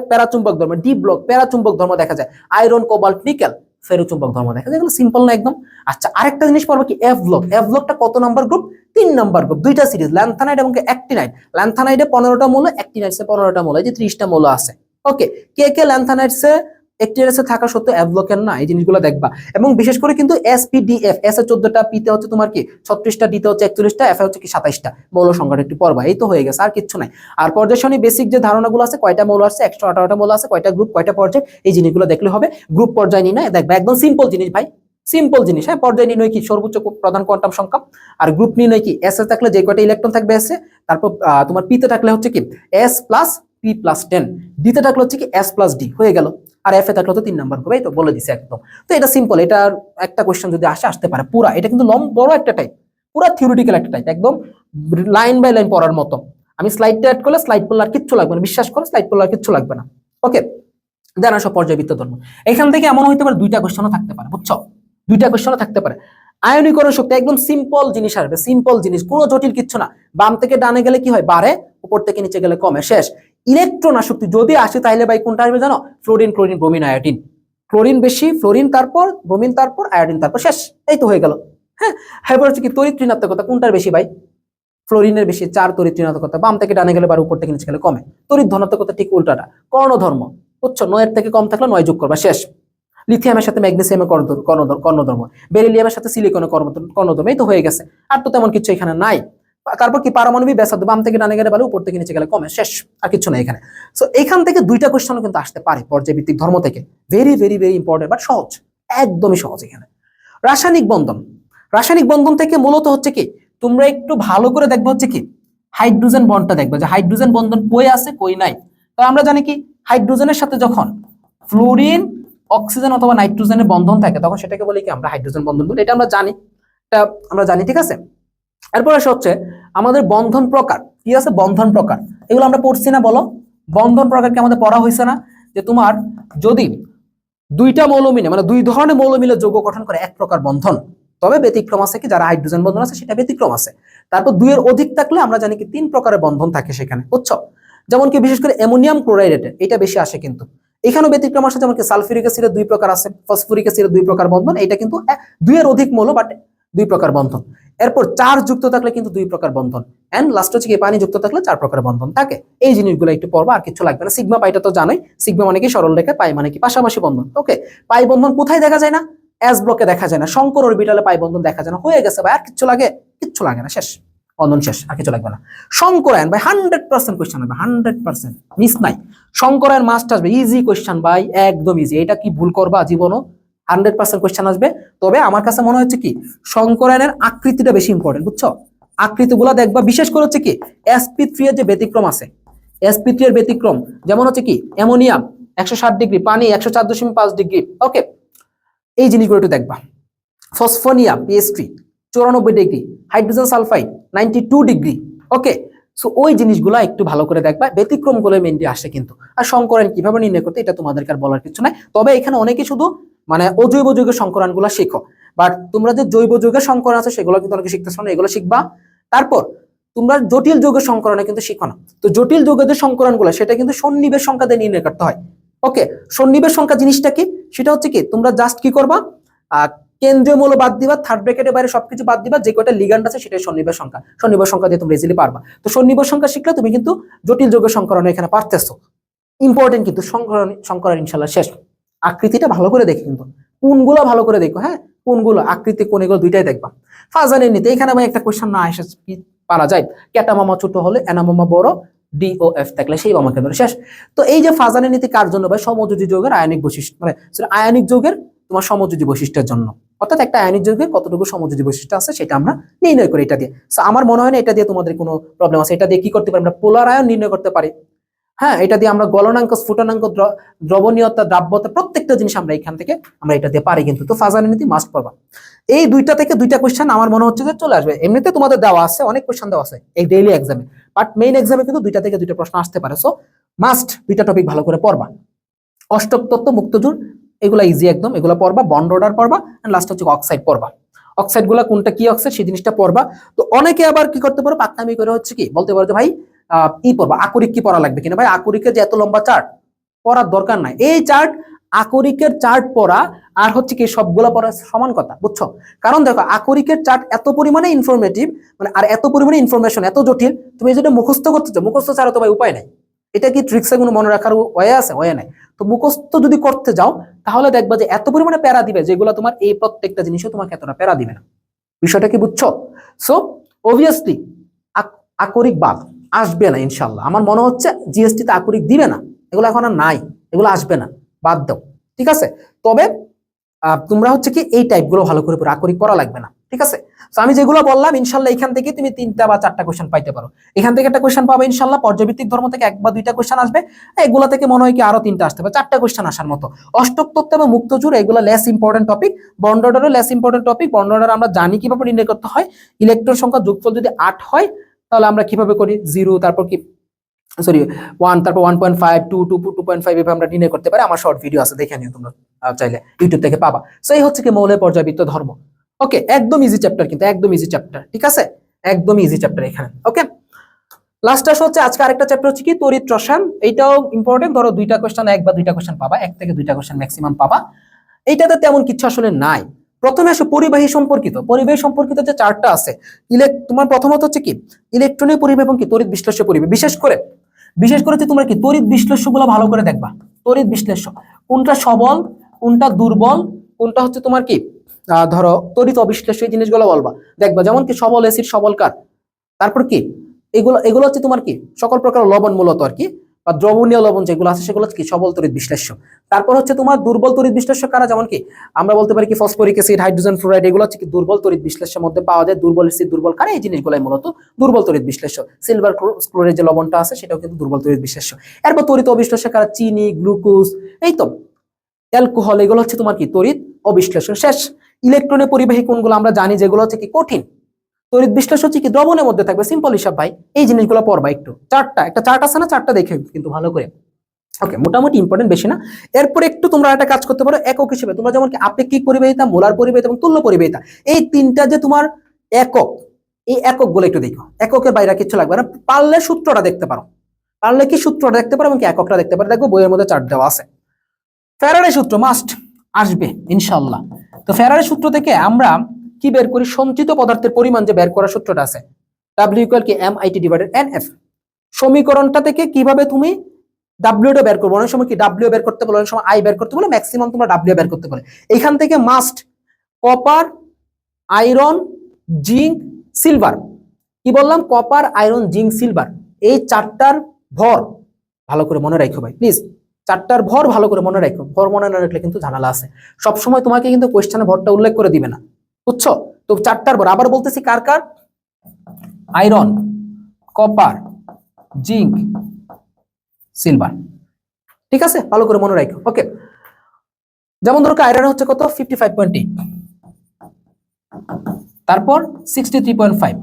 প্যারাচুম্বক ধর্ম, ডি ব্লক প্যারাচুম্বক ধর্ম দেখা যায়, আয়রন, কোবাল্ট, নিকেল ফেরোচুম্বক ধর্ম দেখা যায়। এগুলো সিম্পল না একদম। আচ্ছা, আরেকটা জিনিস পড়বো কি, এফ ব্লক, এফ ব্লকটা কত নাম্বার গ্রুপ? 3 নাম্বার গ্রুপ, দুইটা সিরিজ, ল্যান্থানাইড এবং অ্যাক্টিনাইড। ল্যান্থানাইডে 15টা মৌল, অ্যাক্টিনাইডসে 15টা মৌল, এই যে 30টা মৌল আছে। ওকে, কে ল্যান্থানাইডসে অ্যাক্টিনাইডসে থাকা সত্ত্বেও এফ ব্লকের না, এই জিনিসগুলো দেখবা। এবং বিশেষ করে কিন্তু এসপিডিএফ, এস এর 14টা, পিতে হচ্ছে তোমার কি 36টা, ডিতে হচ্ছে 41টা, এফ এ হচ্ছে কি 27টা, মৌল সংখ্যাটা একটু পড়বা, এই তো হয়ে গেছে, আর কিছু নাই। আর পর্যায় সারণী বেসিক যে ধারণাগুলো আছে, কয়টা মৌল আছে, 118টা মৌল আছে, কয়টা গ্রুপ, কয়টা পর্যায়, এই জিনিসগুলো দেখলে হবে। গ্রুপ পর্যায় নির্ণয় দেখবা, একদম সিম্পল জিনিস ভাই, সিম্পল জিনিস। হ্যাঁ, পর্যায় নির্ণয় কি, সর্বোচ্চ প্রধান কোয়ান্টাম সংখ্যা। আর গ্রুপ নির্ণয় কি, এস এ থাকলে যে কয়টা ইলেকট্রন থাকবে এস এ, তারপর তোমার পিতে থাকলে হচ্ছে কি এস প্লাস পি প্লাস 10, ডিতে থাকলে হচ্ছে কি এস প্লাস ডি, হয়ে গেল। আর এফ এ থাকলে তো 3 নাম্বার হবে, এই তো বলে দিছে একদম। তো এটা সিম্পল, এটার একটা কোশ্চেন যদি আসতে পারে পুরা, এটা কিন্তু বড় একটা টাইপ, পুরা থিওরিটিক্যাল একটা টাইপ, একদম লাইন বাই লাইন পড়ার মতো। আমি স্লাইডটা অ্যাড করলে স্লাইড পড়লে আর কিচ্ছু লাগবে না, বিশ্বাস করো, স্লাইড পড়লে আর কিচ্ছু লাগবে না। ওকে, দেন আসো পর্যায়বৃত্ত ধর্ম। এখান থেকে এমন হইতে পারে 2টা কোশ্চেনও থাকতে পারে, বুঝছো? 2টা কোশ্চেনও থাকতে পারে। আয়নীকরণ শক্তি একদম সিম্পল জিনিস আসবে, সিম্পল জিনিস, কোনো জটিল কিচ্ছু না। বাম থেকে ডানে গেলে কি হয়, বাড়ে, উপর থেকে নিচে গেলে কমে, শেষ। ইলেকট্রন আসক্তি যদি আসে, তাহলে ভাই কোনটা আসবে জানো? Fluorine, chlorine, bromine, iodine. Chlorine বেশি, ফ্লোরিন তারপর, ব্রোমিন তারপর, আয়োডিন তারপর, শেষ, এই তো হয়ে গেল। হ্যাঁ, এরপর হচ্ছে কি তড়িৎ ঋণাত্মকতা, কোনটার বেশি ভাই? ফ্লোরিনের বেশি, 4 তড়িৎ ঋণাত্মকতা, বাম থেকে ডানে গেলে বার, উপর থেকে নিচে গেলে কমে। তড়িৎ ধনাত্মকতা ঠিক উল্টাটা। কর্ণধর্ম, বুঝছো, 9 থেকে কম থাকলে 9 যোগ করবা, শেষ। লিথিয়ামের সাথে ম্যাগনেসিয়ামের কর্ণধর্ম, বেরিলিয়ামের সাথে সিলিকনের কর্ণধর্ম, এই তো হয়ে গেছে। আর তো তেমন কিছু এখানে নাই। তারপর কি পারমাণবিক ব্যাসার্ধ, বাম থেকে ডানে গেলে ভালো, উপর থেকে নিচে গেলে কমে, শেষ, আর কিছু নাই এখানে। সো এখান থেকে 2টা কোশ্চেন কিন্তু আসতে পারে পর্যায়ভিত্তিক ধর্ম থেকে, very very very important, but সহজ, একদমই সহজ। এখানে রাসায়নিক বন্ধন, রাসায়নিক বন্ধন থেকে মূলত হচ্ছে কি, তোমরা একটু ভালো করে দেখবে হচ্ছে কি হাইড্রোজেন বন্ডটা দেখবে, যে হাইড্রোজেন বন্ধন কই আছে কই নাই। তো আমরা জানি কি, হাইড্রোজেনের সাথে যখন ফ্লোরিন, অক্সিজেন অথবা নাইট্রোজেনের বন্ধন থাকে, তখন সেটাকে বলি কি আমরা হাইড্রোজেন বন্ধন বলি, এটা আমরা জানি, ঠিক আছে? এরপর আসে হচ্ছে আমাদের বন্ধন প্রকার, কি আছে বন্ধন প্রকার, এগুলো আমরা পড়ছি না, বলো? বন্ধন প্রকার কি আমাদের পড়া হয়েছে না? যে তোমার যদি দুইটা মৌল মিলে মানে দুই ধরনের মৌল মিলে যৌগ গঠন করে এক প্রকার বন্ধন, তবে ব্যতিক্রম আছে কি, যারা হাইড্রোজেন বন্ধন আছে সেটা ব্যতিক্রম আছে। তারপর দুইয়ের অধিক থাকলে আমরা জানি কি 3 প্রকারের বন্ধন থাকে সেখানে, বুঝছো? যেমন কি বিশেষ করে অ্যামোনিয়াম ক্লোরাইড এটা বেশি আসে, কিন্তু এখানেও ব্যতিক্রম আসে, যেমন কি সালফিউরিক অ্যাসিডের 2 প্রকার আছে, ফসফরিক অ্যাসিডের 2 প্রকার বন্ধন, এটা কিন্তু দুইয়ের অধিক মৌল বাট 2 প্রকার বন্ধন। এরপর চার্জ যুক্ত থাকলে কিন্তু 2 প্রকার বন্ধন, এন্ড লাস্ট হচ্ছে কি পানি যুক্ত থাকলে 4 প্রকার বন্ধন থাকে। এই জিনিসগুলো একটু পড়বা, আর কিছু লাগবে না। সিগমা পাইটা তো জানোই, সিগমা মানে কি সরল রেখা, পাই মানে কি পাশাপাশি বন্ধন। ওকে, পাই বন্ধন কোথায় দেখা যায় না? এস ব্লকে দেখা যায় না, শঙ্কর অরবিটালে পাই বন্ধন দেখা যায় না। হয়ে গেছে ভাই, আর কিছু লাগে? কিচ্ছু লাগে না, শেষ, বন্ধন শেষ, আর কিছু লাগবে না। শঙ্করায়ন ভাই 100% কোশ্চেন হবে, 100% মিস নাই। শঙ্করায়ন মাস্ট আসবে, ইজি কোশ্চেন ভাই, একদম ইজি। এটা কি ভুল করবা জীবনও? 100% কোশ্চেন আসবে। তবে আমার কাছে মনে হচ্ছে কি শঙ্করায়নের আকৃতিটা বেশি ইম্পর্টেন্ট, বুঝছো? আকৃতিগুলো দেখবা, বিশেষ করে হচ্ছে কি sp3 এর যে ব্যতিক্রম আছে, sp3 এর ব্যতিক্রম যেমন হচ্ছে কি অ্যামোনিয়াম 160 ডিগ্রি, পানি 104.5 ডিগ্রি। ওকে, এই জিনিসগুলো একটু দেখবা। Phosphonium pH3 94 degree, hydrogen sulphide 92 degree. Okay, so ওই জিনিসগুলো একটু ভালো করে দেখবা, ব্যতিক্রমগুলো মেইনলি আসে কিন্তু। আর শঙ্করায়ন কিভাবে নির্ণয় করতে এটা তোমাদেরকে আর বলার কিছু নাই। তবে এখানে অনেকে শুধু মানে অজৈব যৌগের শঙ্করায়নগুলো শেখো, বাট তোমরা যে জৈব যৌগের শঙ্করায়ন আছে সেগুলো কিন্তু অনেকে শিখতেছো না, এগুলো শিখবা। তারপর তোমরা জটিল যৌগের শঙ্করায়ন কিন্তু শিখো না। তো জটিল যৌগের যে শঙ্করায়নগুলো সেটা কিন্তু সন্নিবেশ সংখ্যা দিয়ে নির্ণয় করতে হয়। ওকে, সন্নিবেশ সংখ্যা জিনিসটা কি? সেটা হচ্ছে কি তোমরা জাস্ট কি করবা, কেন্দ্রীয় মৌল বাদ দিবা, থার্ড ব্র্যাকেটের বাইরে সবকিছু বাদ দিবা, যে কয়টা লিগ্যান্ড আছে সেটাই সন্নিবেশ সংখ্যা। সন্নিবেশ সংখ্যা দিয়ে তুমি ইজিলি পারবা। তো সন্নিবেশ সংখ্যা শিখলে তুমি কিন্তু জটিল যৌগের শঙ্করায়ন এখানে পারতেছো। ইম্পর্টেন্ট কিন্তু শঙ্করায়ন ইনশাআল্লাহ শেষ। আকৃতিটা ভালো করে দেখে, কিন্তু কোনগুলো ভালো করে দেখো, হ্যাঁ কোনগুলো আকৃতি কোন, এগুলো দুইটাই দেখবা। ফাজানের নিতে এখানে ভাই একটা কোশ্চেন না এসে কি পারা যায়, ক্যাটা মামা ছোট হলে এনা মামা বড়, DOF থাকলে সেই মামাকে ধরে শেষ। তো এই যে ফাজানের নীতি কার জন্য ভাই? সমযোজী যৌগের আয়নিক বৈশিষ্ট্য, মানে আয়নিক যৌগের তোমার সমযোজী বৈশিষ্ট্যের জন্য। অর্থাৎ একটা আয়নিক যৌগের কতটুকু সমযোজী বৈশিষ্ট্য আছে সেটা আমরা নির্ণয় করি এটা দিয়ে। সো আমার মনে হয় না এটা দিয়ে তোমাদের কোনো প্রবলেম আছে। এটা দিয়ে কি করতে পারি আমরা? পোলার আয়ন নির্ণয় করতে পারি। হ্যাঁ, এটা দিয়ে আমরা গলনাঙ্ক, স্ফুটনাঙ্ক, দ্রবণীয়তা, দ্রাব্যতা প্রত্যেকটা জিনিস আমরা এখান থেকে আমরা এটা দিয়ে পারি কিন্তু। তো ফাজানের নীতি মাস্ট পড়বা। এই দুইটা থেকে দুইটা কোশ্চেন আমার মনে হচ্ছে যে চলে আসবে। এমনিতে তোমাদের দেওয়া আছে, অনেক কোশ্চেন দেওয়া আছে এই ডেইলি এক্সামে, বাট মেইন এক্সামে কিন্তু দুইটা থেকে দুইটা প্রশ্ন আসতে পারে। সো মাস্ট দুইটা টপিক ভালো করে পড়বা। অষ্টক তত্ত্ব, মুক্তজোড় এগুলা ইজি একদম, এগুলা পড়বা। বন্ড অর্ডার পড়বা, এন্ড লাস্ট হচ্ছে অক্সাইড পড়বা। অক্সাইড গুলা কোনটা কি অক্সাইড সেই জিনিসটা পড়বা। তো অনেকে আবার কি করতে পারো, পাকনামি করে হচ্ছে কি বলতে পারো যে ভাই ই পড়বা, আকরিক কি পড়া লাগবে কিনা? ভাই আকরিকের যে এত লম্বা চার্ট পড়ার দরকার নাই। এই চার্ট, আকরিকের চার্ট পড়া আর হচ্ছে কি সবগুলা পড়া সমান কথা, বুঝছো? কারণ দেখো আকরিকের চার্ট এত পরিমাণে ইনফরমেটিভ, মানে আর এত পরিমাণে ইনফরমেশন এত জটিল, তুমি যেটা মুখস্থ করতে চাও, মুখস্থ ছাড়া তো ভাই উপায় নাই। এটা কি ট্রিক্সে কোনো মনে রাখার ওয়ে আছে? ওয়ে নাই। তো মুখস্থ যদি করতে যাও তাহলে দেখবা যে এত পরিমাণে প্যারা দিবে যেগুলো তোমার এই প্রত্যেকটা জিনিসও তোমাকে এতটা প্যারা দিবে না। বিষয়টা কি বুঝছো? সো অবভিয়াসলি আকরিক বাদ আসবে না ইনশাল্লাহ। আমার মনে হচ্ছে জিএসটি তে আকরিক দিবে না, এগুলো এখন আর নাই, এগুলো আসবে না, বাদ দাও, ঠিক আছে? তবে তোমরা হচ্ছে কি এই টাইপগুলো ভালো করে পড়ো, আকরিক পড়া লাগবে না, ঠিক আছে? তো আমি যেগুলো বললাম ইনশাল্লাহ এখান থেকে তুমি 3টা বা 4টা কোশ্চেন পাইতে পারো। এখান থেকে একটা কোশ্চেন পাবে ইনশাল্লাহ, পর্যায়ভিত্তিক ধর্ম থেকে 1 বা 2টা কোশ্চেন আসবে, এগুলো থেকে মনে হয় কি আরো 3টা আসতে পারে, 4টা কোশ্চেন আসার মতো। অষ্টক তত্ত্ব এবং মুক্তজোড় এগুলো লেস ইম্পর্টেন্ট টপিক, বন্ড অর্ডারও less important topic. Bond order আমরা জানি কিভাবে নির্ণয় করতে হয়, ইলেকট্রন সংখ্যা যোগফল যদি 8 হয় তাহলে আমরা কিভাবে করি, 0 তারপর কি 1 তারপর 1.5 2 2.5 এভাবে আমরা নির্ণয় করতে পারি। আমার শর্ট ভিডিও আছে, দেখে নিও তোমরা চাইলে, ইউটিউব থেকে পাবা। সো এই হচ্ছে কি মৌলের পর্যায়বৃত্ত ধর্ম। ওকে, একদম ইজি চ্যাপ্টার, কিন্তু একদম ইজি চ্যাপ্টার, ঠিক আছে? একদম ইজি চ্যাপ্টার এখানে। ওকে, লাস্ট আসা হচ্ছে আজকে আরেকটা চ্যাপ্টার হচ্ছে কি তড়িৎ রসায়ন। এইটাও ইম্পর্টেন্ট, ধরো 2টা কোশ্চেন, 1 বা 2টা কোশ্চেন পাবা, 1 থেকে 2টা কোশ্চেন ম্যাক্সিমাম পাবা। এইটাতে তেমন কিছু আসলে নাই। প্রথমে আসো পরিবাহী সম্পর্কিত। পরিবাহী সম্পর্কিত যে চারটা আছে, তোমার প্রথমত হচ্ছে কি ইলেকট্রনীয় পরিবাহী এবং কি তড়িৎ বিশ্লেষ্য পরিবাহী। বিশেষ করে তোমরা কি তড়িৎ বিশ্লেষ্যগুলো ভালো করে দেখবা। তড়িৎ বিশ্লেষ্য কোনটা সবল, কোনটা দুর্বল, কোনটা হচ্ছে তোমার কি ধরো তড়িৎ অবিশ্লেষ্য, এই জিনিসগুলো বলবা, দেখবা। যেমন কি সবল অ্যাসিড, সবল কার, তারপর কি এগুলো হচ্ছে তোমার কি সকল প্রকার লবণ মূলত আর কি, বা দ্রবণীয় লবণ যেগুলো আছে সেগুলো হচ্ছে কি সবল তড়িৎ বিশ্লেষ্য। তারপর হচ্ছে তোমার দুর্বল তড়িৎ বিশ্লেষ্য কারা, যেমন কি আমরা বলতে পারি কি ফসফরিক অ্যাসিড, হাইড্রোজেন ফ্লোরাইড, এগুলো হচ্ছে কি দুর্বল তড়িৎ বিশ্লেষ্যের মধ্যে পাওয়া যায়। দুর্বল অ্যাসিড, দুর্বল কারা, এই জিনিসগুলাই মূলত দুর্বল তড়িৎ বিশ্লেষ্য। সিলভার ক্লোরাইড যে লবণটা আছে সেটাও কিন্তু দুর্বল তড়িৎ বিশ্লেষ্য। এরপর তড়িৎ অবিশ্লেষ্য কারা, চিনি, গ্লুকোজ, এই তো অ্যালকোহল, এগুলো হচ্ছে তোমার কি তড়িৎ অবিশ্লেষ্য। শেষ ইলেকট্রনের পরিবাহী কোনগুলো আমরা জানি, যেগুলো হচ্ছে কি কঠিন। তড়িৎ বিশ্লেষ্য হচ্ছে কি দ্রবণের মধ্যে থাকবে, সিম্পল হিসাব ভাই। এই জিনিসগুলো পড়বা একটু, একটা চার্ট আছে না, চার্টটা দেখে কিন্তু ভালো করে। ওকে, মোটামুটি ইম্পর্টেন্ট, বেশি না। এরপর একটু তোমরা একটা কাজ করতে পারো একক হিসেবে, তোমরা যেমন কি আপেক্ষিক পরিবাহিতা, মোলার পরিবাহিতা এবং তুল্য পরিবাহিতা, এই তিনটা যে তোমার একক, এই একক গুলো একটু দেখো। এককের বাইরে কিছু লাগবে না, পারলে সূত্রটা দেখতে পারো, পারলে কি সূত্রটা দেখতে পারো এবং কি এককটা দেখতে পারো। দেখো বইয়ের মধ্যে চার্ট দেওয়া আছে। ফ্যারাডে সূত্র মাস্ট আসবে ইনশাআল্লাহ। তো ফ্যারাডে সূত্র থেকে আমরা কি বের করি? সঞ্চিত পদার্থের পরিমাণ যে বের করার সূত্রটা আছে, W = কি MIT / NF। সমীকরণটা থেকে কিভাবে তুমি W টা বের করবো, অনেক সময় কি W বের করতে বলে, অনেক সময় I বের করতে বলে, ম্যাক্সিমাম তোমরা W বের করতে বলে। এইখান থেকে must copper, iron, zinc, silver, কি বললাম? কপার, আয়রন, জিঙ্ক, সিলভার, এই চারটার ভর ভালো করে মনে রাখো ভাই প্লিজ, চারটার ভর ভালো করে মনে রাখো। ভর মনে না রাখলে কিন্তু ঝামেলা আছে। সবসময় তোমাকে কিন্তু কোয়েশ্চেনে ভরটা উল্লেখ করে দিবে না, বুঝছো? তো চারটার ভর আবার বলতেছি কার কার? আয়রন, কপার, জিঙ্ক, সিলভার, ঠিক আছে? ভালো করে মনে রাখো। ওকে, যেমন ধরো আয়রন হচ্ছে কত? 55.8, তারপর 63.5,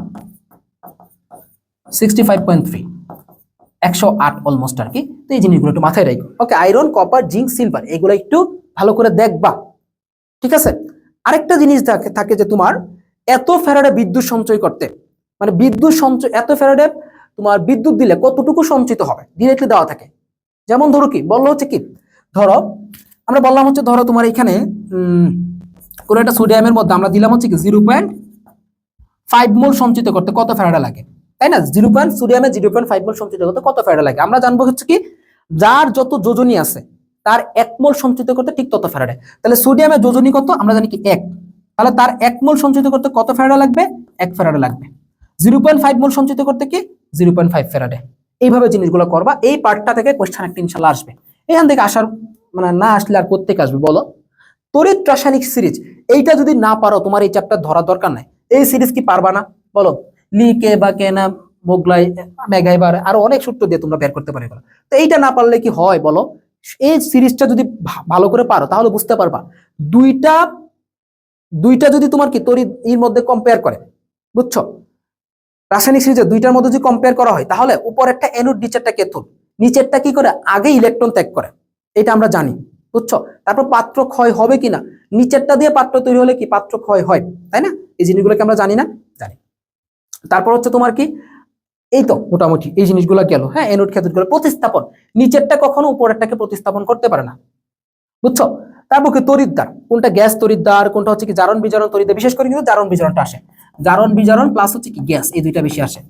65.3, 108 অলমোস্ট আর কি। তো এই জিনিসগুলো একটু মাথায় রাখো। ওকে, আয়রন, কপার, জিঙ্ক, সিলভার, এগুলো একটু ভালো করে দেখবা, ঠিক আছে? আরেকটা জিনিস থাকে যে তোমার এত ফ্যারাডে বিদ্যুৎ সঞ্চয় করতে, মানে বিদ্যুৎ সঞ্চয়, এত ফ্যারাডে তোমার বিদ্যুৎ দিলে কতটুকু সঞ্চিত হবে ডিরেক্টলি দেওয়া থাকে। যেমন ধরো কি বললো হচ্ছে কি, ধরো আমরা বললাম হচ্ছে, ধরো তোমার এখানে কোন একটা সোডিয়ামের মধ্যে আমরা দিলাম হচ্ছে কি 0.5 মোল সঞ্চিত করতে কত ফ্যারাডে লাগে, তাই না? সোডিয়ামে 0.5 মোল সঞ্চিত করতে কত ফ্যারাডে লাগে আমরা জানবো হচ্ছে কি, যার যত যোজনী আছে তার 1 মোল সঞ্চিত করতে ঠিক তত ফ্যারাডে। তাহলে সোডিয়ামের যোজনী কত? আমরা জানি কি 1, তাহলে তার 1 মোল সঞ্চিত করতে কত ফ্যারাডে লাগবে? 1 ফ্যারাডে লাগবে। 0.5 মোল সঞ্চিত করতে কি 0.5 ফ্যারাডে। এইভাবে জিনিসগুলো করবা, এই পার্টটা থেকে কোশ্চেন একটা ইনশাআল্লাহ আসবে। এখান থেকে আসার মানে না আসলে আর কোত্থেকে আসবে বলো? তড়িৎ রাসায়নিক সিরিজ, এইটা যদি না পারো তোমার এই চ্যাপ্টার ধরার দরকার নাই। এই সিরিজ কি পারবা না বলো? লি, কে বা কেনা, মোগলাই, মেঘাইবার, আরো অনেক সূত্র দিয়ে তোমরা বের করতে পারবে। তো এইটা না পারলে কি হয় বলো? এই সিরিজটা যদি ভালো করে পারো তাহলে বুঝতে পারবা দুইটা যদি তোমার কি তড়িৎ এর মধ্যে কম্পেয়ার করে, বুঝছো? রাসায়নিক সিরিজের দুইটার মধ্যে যদি কম্পেয়ার করা হয় তাহলে উপর একটা অ্যানোড, নিচেরটা ক্যাথোড, নিচেরটা কি করে আগে ইলেকট্রন ত্যাগ করে, এটা আমরা জানি, বুঝছো? তারপর পাত্র ক্ষয় হবে কিনা, নিচেরটা দিয়ে পাত্র তৈরি হলে কি পাত্র ক্ষয় হয়, তাই না? এই জিনিসগুলোকে আমরা জানি না, জানি। তারপর হচ্ছে তোমার কি, এই তো মোটামুটি এই জিনিসগুলো গেল। হ্যাঁ, অ্যানোড ক্যাথোড গুলো প্রতিস্থাপন, নিচেরটা কখনো উপরেরটাকে প্রতিস্থাপন করতে পারে না, বুঝছো? তারপর কি তড়িৎদ্বার, কোনটা গ্যাস তড়িৎদ্বার, কোনটা হচ্ছে কি জারণ বিজারণ তড়িৎদ্বার, বিশেষ করে কিন্তু জারণ বিজারণটা আসে। জারণ বিজারণ প্লাস হচ্ছে কি গ্যাস, এই দুইটা বেশি আসে,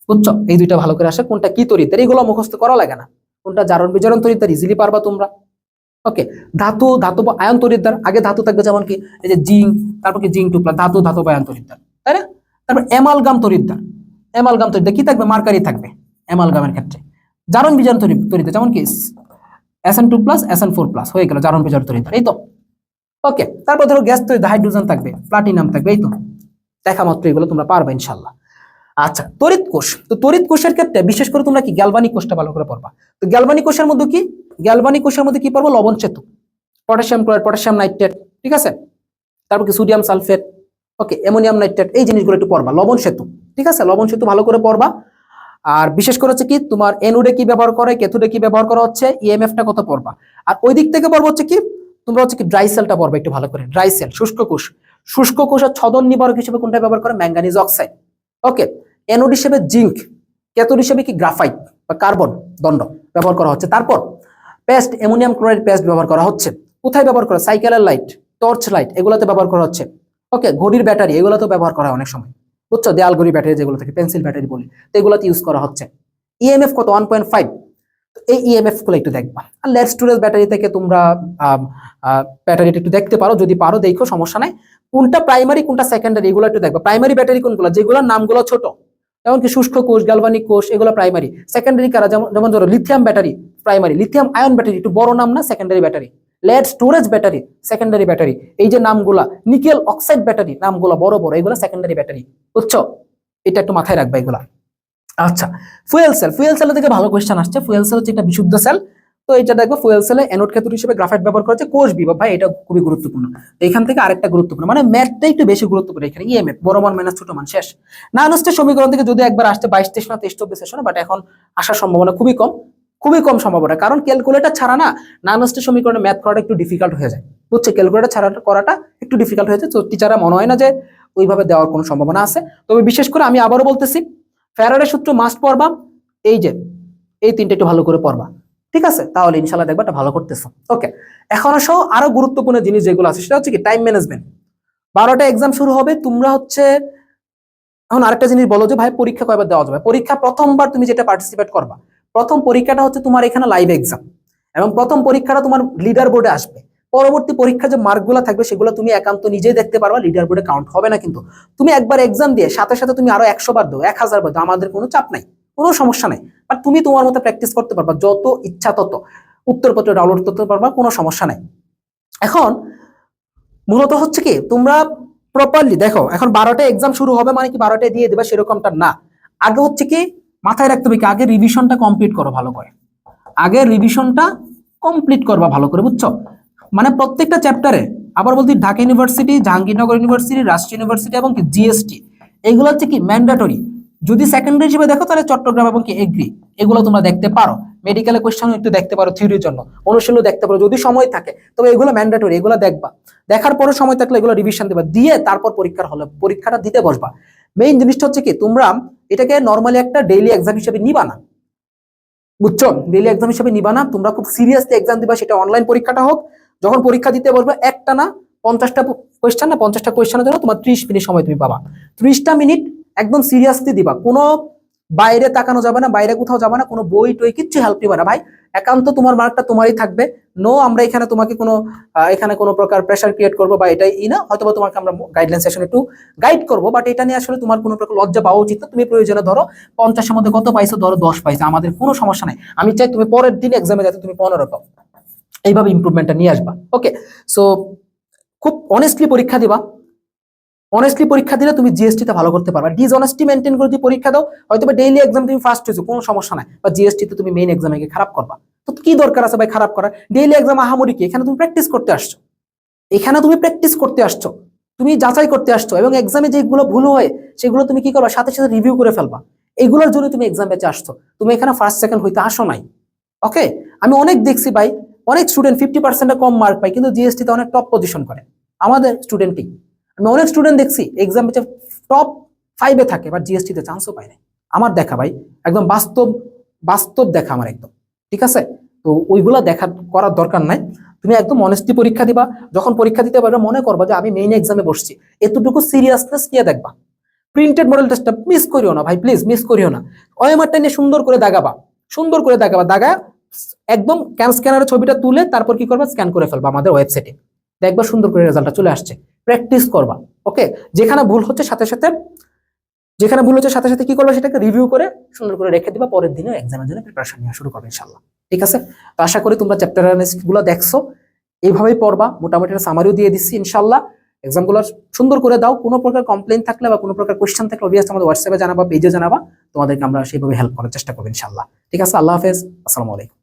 বুঝছো? এই দুইটা ভালো করে আসে। কোনটা কি তড়িৎদ্বার এগুলো মুখস্থ করা লাগে না, কোনটা জারণ বিজারণ তড়িৎদ্বার ইজিলি পারবা তোমরা। ওকে, ধাতু, ধাতব আয়ন তড়িৎদ্বার, আগে ধাতু থাকবে যেমন কি এই যে জিঙ্ক, তারপর কি জিঙ্ক 2 প্লাস, ধাতু, ধাতব আয়ন তড়িৎদ্বার, তাই না? তারপর অ্যামালগাম তড়িৎদ্বার, অ্যামালগাম তড়িৎদ্বার কি থাকবে? মার্কারি থাকবে অ্যামালগামের ক্ষেত্রে। জারণ বিজারণ তড়িৎদ্বার যেমন কি Sn2 প্লাস Sn4 প্লাস, হয়ে গেল জারণ বিজারণ তড়িৎদ্বার, এই তো। ওকে, তারপর ধরো গ্যাস তড়িৎদ্বার, হাইড্রোজেন থাকবে, প্লাটিনাম থাকবে, এই তো। দেখা মাত্র এগুলো তোমরা পারবে ইনশাআল্লাহ। আচ্ছা, তড়িৎ কোষ, তো তড়িৎ কোষের ক্ষেত্রে বিশেষ করে তোমরা কি গ্যালভানিক কোষটা ভালো করে পড়বা। তো গ্যালভানিক কোষের মধ্যে কি, গ্যালভানিক কোষের মধ্যে কি পড়বো? লবণ সেতু, পটাশিয়াম ক্লোরাইড, পটাশিয়াম নাইট্রেট, ঠিক আছে? তারপর কি সোডিয়াম সালফেট, ওকে, অ্যামোনিয়াম নাইট্রেট, এই জিনিসগুলো একটু পড়বা। লবণ সেতু, ঠিক আছে? লবণ সেতু ভালো করে পড়বা। আর বিশেষ করে হচ্ছে কি তোমার এনোডে কি ব্যবহার করে, ক্যাথোডে কি ব্যবহার করা হচ্ছে, ইএমএফটা কত পড়বা। আর ওই দিক থেকে পড়বো হচ্ছে কি তোমরা হচ্ছে কি ড্রাই সেলটা পড়বা একটু ভালো করে। ড্রাই সেল, শুষ্ক কোষ, শুষ্ক কোষের ছদন নিবারক হিসেবে কোনটা ব্যবহার করে? Manganese oxide. ওকে, এনোড হিসেবে জিঙ্ক, ক্যাথোড হিসেবে কি গ্রাফাইট বা কার্বন দণ্ড ব্যবহার করা হচ্ছে। তারপর পেস্ট, অ্যামোনিয়াম ক্লোরাইড পেস্ট ব্যবহার করা হচ্ছে। কোথায় ব্যবহার করা? সাইকেলের লাইট, টর্চ লাইট, এগুলোতে ব্যবহার করা হচ্ছে। ওকে, ঘড়ির ব্যাটারি, এগুলোতেও ব্যবহার করা হয় অনেক সময়, বুঝছো? দেয়াল ঘড়ি ব্যাটারি যেগুলো থাকে, পেন্সিল ব্যাটারি বলি, তো এগুলোতে ইউজ করা হচ্ছে। ইএমএফ কত? 1.5। তো এই ইএমএফ গুলো একটু দেখবা। আর লেড স্টোরেজ ব্যাটারি থেকে তোমরা ব্যাটারিটা একটু দেখতে পারো, যদি পারো দেখো, সমস্যা নাই। কোনটা প্রাইমারি কোনটা সেকেন্ডারি এগুলো একটু দেখবা। প্রাইমারি ব্যাটারি কোনগুলো? যেগুলোর নামগুলো ছোট, যেমন কি শুষ্ক কোষ, গ্যালভানিক কোষ, এগুলো প্রাইমারি। সেকেন্ডারি কারা? যেমন ধরো lithium battery primary, lithium ion battery একটু বড় নাম না, secondary battery. Lead storage battery secondary battery, এই যে নামগুলা। নিকেল অক্সাইড ব্যাটারি নামগুলো বড় বড়, এগুলো সেকেন্ডারি ব্যাটারি, বুঝছো? এটা একটু মাথায় রাখবা এগুলা। আচ্ছা, ফুয়েল সেল, ফুয়েল সেল থেকে ভালো কোশ্চেন আসছে। ফুয়েল সেল হচ্ছে একটা বিশুদ্ধ সেল। তো এটা দেখবো ফুয়েল সেলে অ্যানোড ক্যাথোড হিসেবে গ্রাফাইট ব্যবহার করা হচ্ছে। কোষ বিভাগ ভাই, এটা খুবই গুরুত্বপূর্ণ। এখান থেকে আরেকটা গুরুত্বপূর্ণ, মানে ম্যাথটা একটু বেশি গুরুত্বপূর্ণ এখানে। ইএমএফ, বড় মান মাইনাস ছোট মান, শেষ। নানুস্টের সমীকরণ থেকে যদি একবার আসতে 22, 23 না 23, 24 সেশনে, বাট এখন আসার সম্ভাবনা খুবই কম। খুবই কম সম্ভাবনা, কারণ ক্যালকুলেটর ছাড়া না নানাস্টের সমীকরণে ম্যাথ করাটা একটু ডিফিকাল্ট হয়ে যায়, বুঝছে? ক্যালকুলেটর ছাড়া করাটা একটু ডিফিকাল্ট হয়ে যায়, তো টিচাররা মনে হয় না যে ওইভাবে দেওয়ার কোনো সম্ভাবনা আছে। তবে বিশেষ করে আমি আবারও বলতেছি, ফ্যারাডের সূত্র মাস্ট পড়বা, এই যে এই তিনটা একটু ভালো করে পড়বা, ঠিক আছে? তাহলে ইনশাল্লাহ দেখবা এটা ভালো করতেছো। ওকে, এখন আসো আরো গুরুত্বপূর্ণ জিনিস যেগুলো আছে সেটা হচ্ছে কি টাইম ম্যানেজমেন্ট। 12টা এক্সাম শুরু হবে, তোমরা হচ্ছে এখন আরেকটা জিনিস বলো যে ভাই পরীক্ষা কয়বার দেওয়া যাবে? পরীক্ষা প্রথমবার তুমি যেটা পার্টিসিপেট করবা, প্রথম পরীক্ষাটা হচ্ছে তোমার এখানে লাইভ এক্সাম, এবং প্রথম পরীক্ষাটা তোমার লিডার বোর্ডে আসবে। পরবর্তী পরীক্ষা যে মার্কগুলো থাকবে সেগুলো তুমি একান্ত নিজেই দেখতে পারবা, লিডার বোর্ডে কাউন্ট হবে না। কিন্তু তুমি একবার এক্সাম দিয়ে সাথে সাথে তুমি আরো 100 বার দাও, 1000 বার দাও, আমাদের কোনো চাপ নাই, কোনো সমস্যা নাই। বাট তুমি তোমার মতো প্র্যাকটিস করতে পারবা, যত ইচ্ছা তত উত্তরপত্র ডাউনলোড করতে পারবা, কোনো সমস্যা নাই। এখন মূলত হচ্ছে কি তোমরা প্রপারলি দেখো, এখন 12টা এক্সাম শুরু হবে মানে কি 12টায় দিয়ে দেবা সেরকমটা না। আগে হচ্ছে কি মাথায় রাখতে হবে কি আগে রিভিশনটা কমপ্লিট করো ভালো করে, আগে রিভিশনটা কমপ্লিট করবা ভালো করে, বুঝছো? মানে প্রত্যেকটা চ্যাপ্টারে, আবার বলতে ঢাকা ইউনিভার্সিটি, জাহাঙ্গীরনগর ইউনিভার্সিটি, রাষ্ট্রীয় ইউনিভার্সিটি এবং কি জিএসটি, এগুলো হচ্ছে কি ম্যান্ডেটরি। যদি সেকেন্ডারি হিসেবে দেখো তাহলে চট্টগ্রাম এবং কি এগ্রি, এগুলো তোমরা দেখতে পারো। মেডিকেলের কোয়েশ্চেন একটু দেখতে পারো, থিওরির জন্য অনুশীলন দেখতে পারো যদি সময় থাকে, তবে এগুলো ম্যান্ডেটরি, এগুলো দেখবা। দেখার পরে সময় থাকলে এগুলো রিভিশন দেবা, দিয়ে তারপর পরীক্ষার হলে পরীক্ষাটা দিতে বসবা। মেইন জিনিসটা হচ্ছে কি তোমরা এটাকে নর্মালি একটা ডেইলি এক্সাম হিসেবে নিবা না, বুঝছো? ডেইলি এক্সাম হিসেবে নিবা না, তোমরা খুব সিরিয়াসলি এক্সাম দিবা। সেটা অনলাইন পরীক্ষাটা হোক, যখন পরীক্ষা দিতে বসবে একটা না 50টা কোয়েশ্চেন, না 50টা কোয়েশ্চেনের জন্য তোমার 30 মিনিট সময় তুমি পাবা। 30টা মিনিট একদম সিরিয়াসলি দিবা, কোনো বাইরে তাকানো যাবে না, বাইরে কোথাও যাবে না, কোনো বই টই কিচ্ছু হেল্প নিবা না ভাই। একান্ত তোমার মার্কটা তোমারই থাকবে। নো আমরা এখানে তোমাকে কোনো এখানে কোনো প্রকার প্রেশার ক্রিয়েট করবো বা এটাই না, হয়তো তোমাকে আমরা গাইডলাইন সেশন একটু গাইড করবো, বাট এটা নিয়ে আসলে তোমার কোনো প্রকার লজ্জা পাওয়া উচিত না। তুমি প্রয়োজনে ধরো 50-এর মধ্যে কত পাইছো, ধরো 10 পাইছো, আমাদের কোনো সমস্যা নাই। আমি চাই তুমি পরের দিন এক্সামে যাতে তুমি 15 পাও, এইভাবে ইমপ্রুভমেন্টটা নিয়ে আসবা। ওকে, সো খুব অনেস্টলি পরীক্ষা দিবা। অনেস্টলি পরীক্ষা দিলে তুমি জিএসটি তে ভালো করতে পারবা। ডিসঅনেস্টি মেইনটেইন করে যদি পরীক্ষা দাও, হয়তো ডেইলি এক্সাম তুমি ফার্স্ট হয়েছো, কোনো সমস্যা নাই, বা জিএসটি তে তুমি মেইন এক্সামে গিয়ে খারাপ করবা, তো কি দরকার আছে ভাই খারাপ করার? ডেইলি এক্সাম আহামরি কি, এখানে তুমি প্র্যাকটিস করতে আসছো, এখানে তুমি প্র্যাকটিস করতে আসছো, তুমি যাচাই করতে আসছো, এবং এক্সামে যেগুলো ভুল হয় সেগুলো তুমি কি করবা, সাথে সাথে রিভিউ করে ফেলবা। এগুলোর জন্য তুমি এক্সাম বেঁচে আসছো, তুমি এখানে ফার্স্ট সেকেন্ড হইতে আসো নাই। ওকে, আমি অনেক দেখছি ভাই, অনেক স্টুডেন্ট 50% কম মার্ক পায় কিন্তু জিএসটি তে অনেক টপ পজিশন করে, আমাদের স্টুডেন্টই। আমি অনেক স্টুডেন্ট দেখছি এক্সাম বেঁচে টপ 5-এ থাকে, বাট জিএসটি তে চান্সও পায় না। আমার দেখা ভাই, একদম বাস্তব বাস্তব দেখা আমার একদম, ঠিক আছে? তো ওইগুলা দেখা করার দরকার নাই। তুমি একদম অনেস্টলি পরীক্ষা দিবা। যখন পরীক্ষা দিতে পারবে মনে করবা যে আমি মেইন এক্সামে বসছি, এতটুকু সিরিয়াসনেস নিয়ে দেখবা। প্রিন্টেড মডেল টেস্টটা মিস করিও না ভাই, প্লিজ মিস করিও না। ওএমআরটা নিয়ে সুন্দর করে দাগাবা, সুন্দর করে দাগাবা, দাগা একদম স্ক্যানারের ছবিটা তুলে তারপর কি করবা, স্ক্যান করে ফেলবা আমাদের ওয়েবসাইটে, দেখবা সুন্দর করে রেজাল্টটা চলে আসছে। প্র্যাকটিস করবা। ওকে, যেখানে ভুল হচ্ছে সাথে সাথে, যেখানে ভুল হচ্ছে সাথে সাথে কি করবা, সেটাকে রিভিউ করে সুন্দর করে রেখে দিবা, পরের দিনে এক্সামের জন্য প্রিপারেশন নেওয়া শুরু করবে ইনশাআল্লাহ, ঠিক আছে? তো আশা করি তোমরা চ্যাপ্টার গুলো দেখছো, এইভাবেই পড়বা। মোটামুটি সামারিও দিয়ে দিচ্ছি ইনশাআল্লাহ। এক্সামগুলো সুন্দর করে দাও। কোনো প্রকার কমপ্লেইন থাকলে বা কোনো প্রকার কোয়েশ্চেন থাকলে অবভিয়াসলি আমাদের হোয়াটসঅ্যাপে জানাবা, পেজে জানাবা, তোমাদেরকে আমরা সেইভাবে হেল্প করার চেষ্টা করবো ইনশাআল্লাহ, ঠিক আছে? আল্লাহ হাফেজ, আসসালামু আলাইকুম।